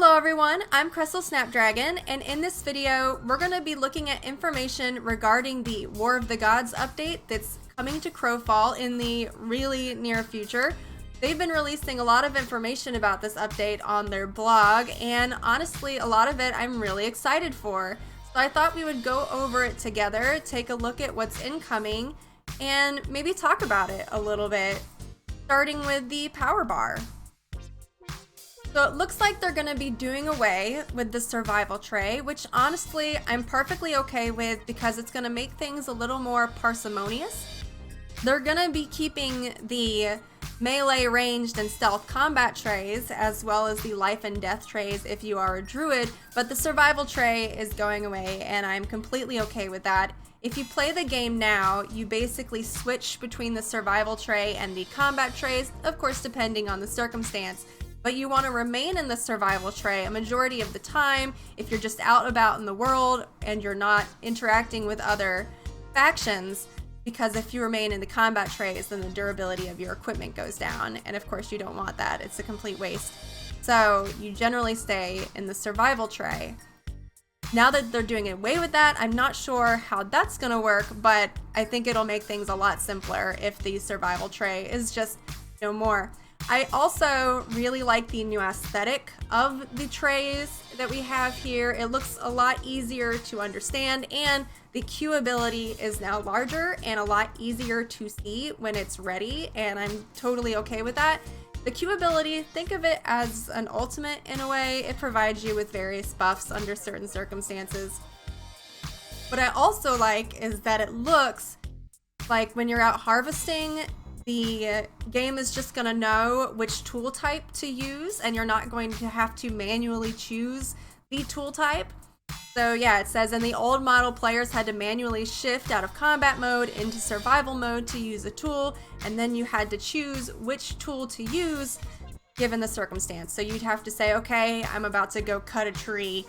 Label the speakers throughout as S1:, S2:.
S1: Hello everyone, I'm Crystal Snapdragon, and in this video we're going to be looking at information regarding the War of the Gods update that's coming to CROWFALL in the really near future. They've been releasing a lot of information about this update on their blog, and honestly a lot of it I'm really excited for. So I thought we would go over it together, take a look at what's incoming, and maybe talk about it a little bit, starting with the power bar. So it looks like they're going to be doing away with the survival tray, which honestly I'm perfectly okay with because it's going to make things a little more parsimonious. They're going to be keeping the melee, ranged, and stealth combat trays, as well as the life and death trays if you are a druid, but the survival tray is going away, and I'm completely okay with that. If you play the game now, you basically switch between the survival tray and the combat trays, of course depending on the circumstance. But you want to remain in the survival tray a majority of the time if you're just out about in the world and you're not interacting with other factions, because if you remain in the combat trays, then the durability of your equipment goes down, and of course you don't want that. It's a complete waste. So you generally stay in the survival tray. Now that they're doing away with that, I'm not sure how that's going to work, but I think it'll make things a lot simpler if the survival tray is just no more. I also really like the new aesthetic of the trays that we have here. It looks a lot easier to understand, and the queue ability is now larger and a lot easier to see when it's ready, and I'm totally okay with that. The queue ability, think of it as an ultimate in a way. It provides you with various buffs under certain circumstances. What I also like is that it looks like when you're out harvesting, the game is just gonna know which tool type to use, and you're not going to have to manually choose the tool type. So yeah, it says in the old model, players had to manually shift out of combat mode into survival mode to use a tool, and then you had to choose which tool to use given the circumstance. So you'd have to say, okay, I'm about to go cut a tree,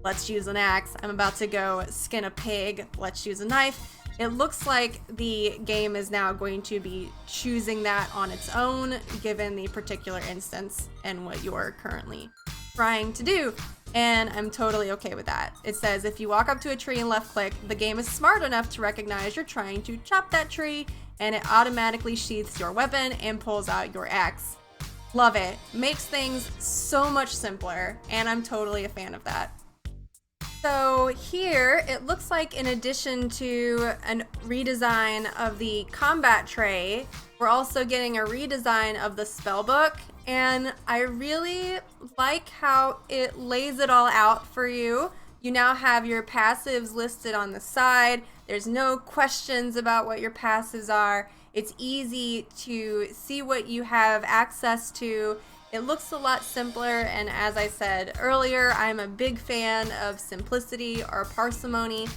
S1: let's use an axe. I'm about to go skin a pig, let's use a knife. It looks like the game is now going to be choosing that on its own, given the particular instance and what you're currently trying to do. And I'm totally okay with that. It says if you walk up to a tree and left click, the game is smart enough to recognize you're trying to chop that tree, and it automatically sheaths your weapon and pulls out your axe. Love it. Makes things so much simpler, and I'm totally a fan of that. So here, it looks like in addition to a redesign of the combat tray, we're also getting a redesign of the spellbook, and I really like how it lays it all out for you. You now have your passives listed on the side. There's no questions about what your passives are. It's easy to see what you have access to. It looks a lot simpler, and as I said earlier, I'm a big fan of simplicity or parsimony.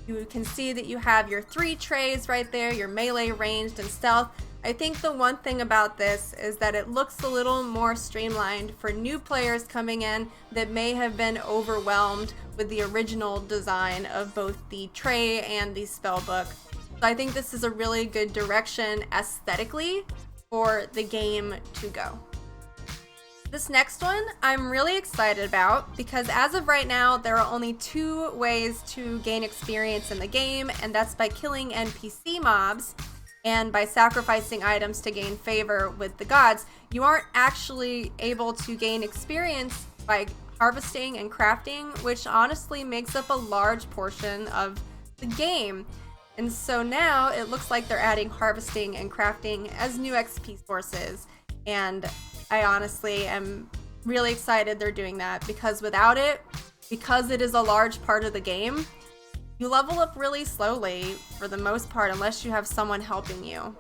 S1: You can see that you have your 3 trays right there, your melee, ranged, and stealth. I think the one thing about this is that it looks a little more streamlined for new players coming in that may have been overwhelmed with the original design of both the tray and the spellbook. So I think this is a really good direction aesthetically for the game to go. This next one I'm really excited about because as of right now there are only 2 ways to gain experience in the game, and that's by killing NPC mobs and by sacrificing items to gain favor with the gods. You aren't actually able to gain experience by harvesting and crafting, which honestly makes up a large portion of the game. And so now it looks like they're adding harvesting and crafting as new XP sources, and I honestly am really excited they're doing that, because without it, because it is a large part of the game, you level up really slowly for the most part unless you have someone helping you.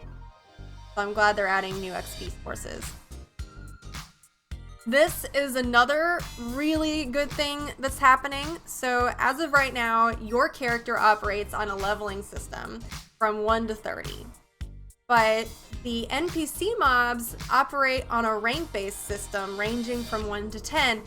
S1: So I'm glad they're adding new XP sources. This is another really good thing that's happening. So as of right now, your character operates on a leveling system from 1 to 30. But the NPC mobs operate on a rank-based system ranging from 1 to 10,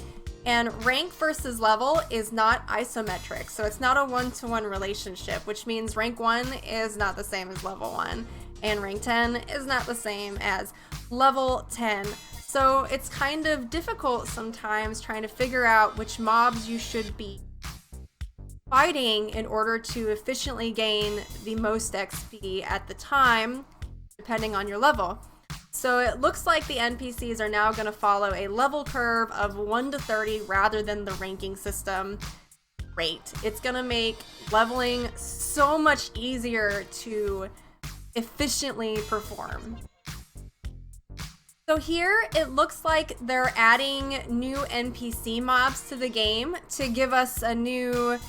S1: and rank versus level is not isometric, so it's not a one-to-one relationship, which means rank 1 is not the same as level 1, and rank 10 is not the same as level 10. So it's kind of difficult sometimes trying to figure out which mobs you should be fighting in order to efficiently gain the most XP at the time, depending on your level. So it looks like the NPCs are now going to follow a level curve of 1 to 30 rather than the ranking system rate. It's going to make leveling so much easier to efficiently perform. So here it looks like they're adding new NPC mobs to the game to give us a new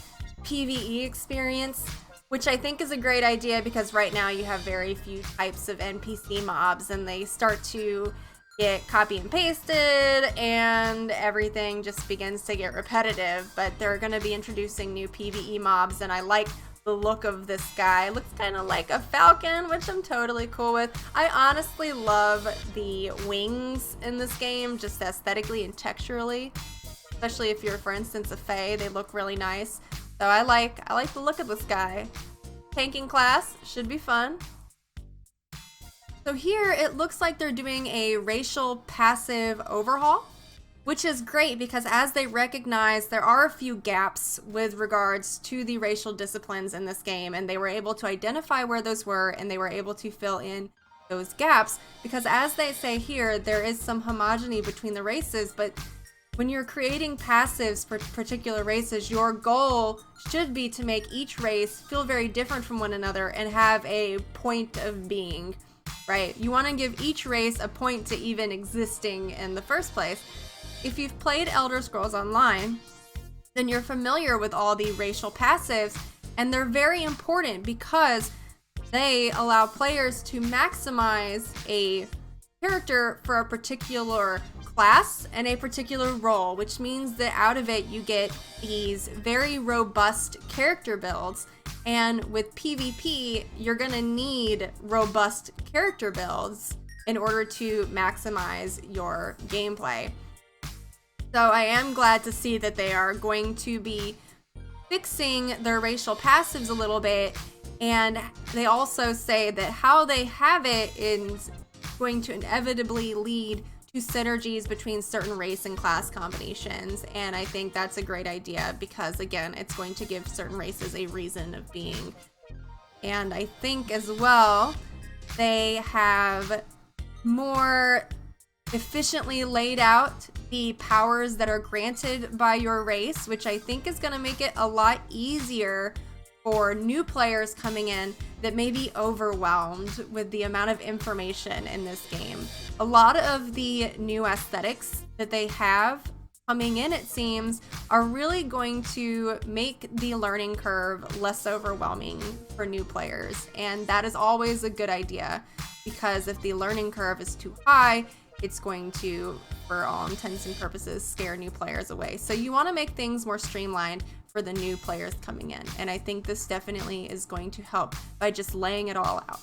S1: PvE experience, which I think is a great idea because right now you have very few types of NPC mobs and they start to get copy and pasted and everything just begins to get repetitive. But they're going to be introducing new PvE mobs, and I like the look of this guy. Looks kind of like a falcon, which I'm totally cool with. I honestly love the wings in this game, just aesthetically and texturally, especially if you're, for instance, a fae. They look really nice. So I like the look of this guy. Tanking class should be fun. So here it looks like they're doing a racial passive overhaul, which is great because as they recognize there are a few gaps with regards to the racial disciplines in this game, and they were able to identify where those were and they were able to fill in those gaps because, as they say here, there is some homogeneity between the races, but when you're creating passives for particular races, your goal should be to make each race feel very different from one another and have a point of being, right? You want to give each race a point to even existing in the first place. If you've played Elder Scrolls Online, then you're familiar with all the racial passives, and they're very important because they allow players to maximize a character for a particular class and a particular role, which means that out of it you get these very robust character builds. And with PvP, you're gonna need robust character builds in order to maximize your gameplay. So I am glad to see that they are going to be fixing their racial passives a little bit, and they also say that how they have it is going to inevitably lead to synergies between certain race and class combinations, and I think that's a great idea because, again, it's going to give certain races a reason of being. And I think as well they have more efficiently laid out the powers that are granted by your race, which I think is going to make it a lot easier for new players coming in that may be overwhelmed with the amount of information in this game. A lot of the new aesthetics that they have coming in, it seems, are really going to make the learning curve less overwhelming for new players, and that is always a good idea because if the learning curve is too high, it's going to, for all intents and purposes, scare new players away. So you want to make things more streamlined for the new players coming in, and I think this definitely is going to help by just laying it all out.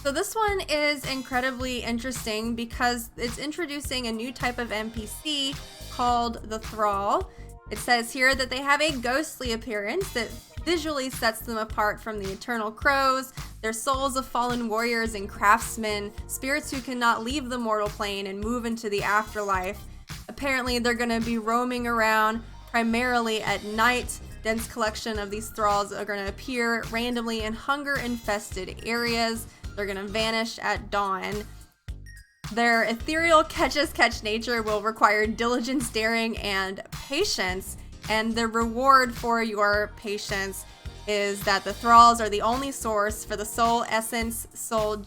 S1: So this one is incredibly interesting because it's introducing a new type of NPC called the Thrall. It says here that they have a ghostly appearance that visually sets them apart from the eternal crows. They're souls of fallen warriors and craftsmen, spirits who cannot leave the mortal plane and move into the afterlife. Apparently they're going to be roaming around primarily at night. Dense collection of these thralls are going to appear randomly in hunger-infested areas. They're going to vanish at dawn. Their ethereal catch-as-catch nature will require diligence, daring, and patience. And the reward for your patience is that the thralls are the only source for the soul essence, soul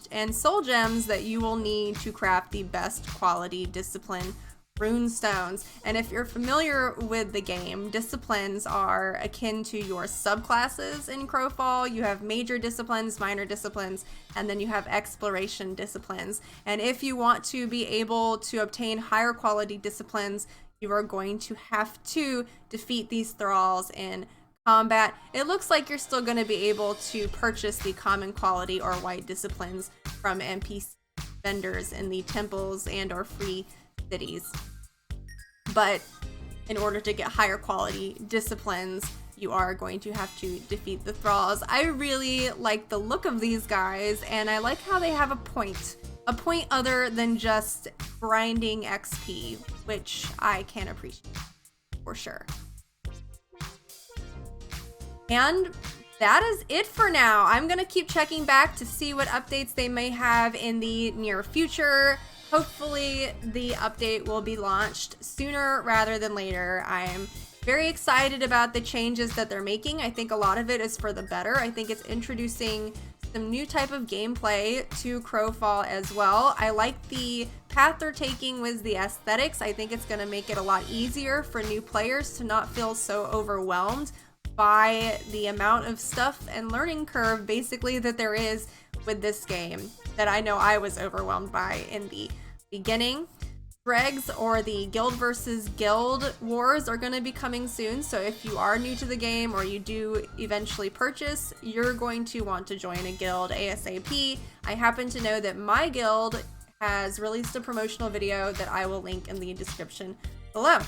S1: gems that you will need to craft the best quality discipline rune stones. And if you're familiar with the game, disciplines are akin to your subclasses in CROWFALL. You have major disciplines, minor disciplines, and then you have exploration disciplines. And if you want to be able to obtain higher quality disciplines, you are going to have to defeat these thralls in combat. It looks like you're still going to be able to purchase the common quality or white disciplines from NPC vendors in the temples and or free cities. But in order to get higher quality disciplines, you are going to have to defeat the thralls. I really like the look of these guys, and I like how they have a point a point other than just grinding XP, which I can appreciate for sure. And that is it for now. I'm gonna keep checking back to see what updates they may have in the near future. Hopefully the update will be launched sooner rather than later. I'm very excited about the changes that they're making. I think a lot of it is for the better. I think it's introducing some new type of gameplay to CROWFALL as well. I like the path they're taking with the aesthetics. I think it's gonna make it a lot easier for new players to not feel so overwhelmed by the amount of stuff and learning curve basically that there is with this game that I know I was overwhelmed by in the beginning. Dregs, or the guild versus guild wars, are going to be coming soon, so if you are new to the game or you do eventually purchase, you're going to want to join a guild ASAP. I happen to know that my guild has released a promotional video that I will link in the description below.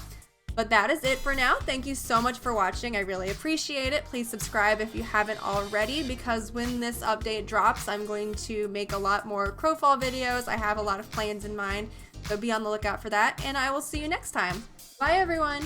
S1: But that is it for now. Thank you so much for watching. I really appreciate it. Please subscribe if you haven't already, because when this update drops, I'm going to make a lot more CROWFALL videos. I have a lot of plans in mind, so be on the lookout for that, and I will see you next time. Bye, everyone.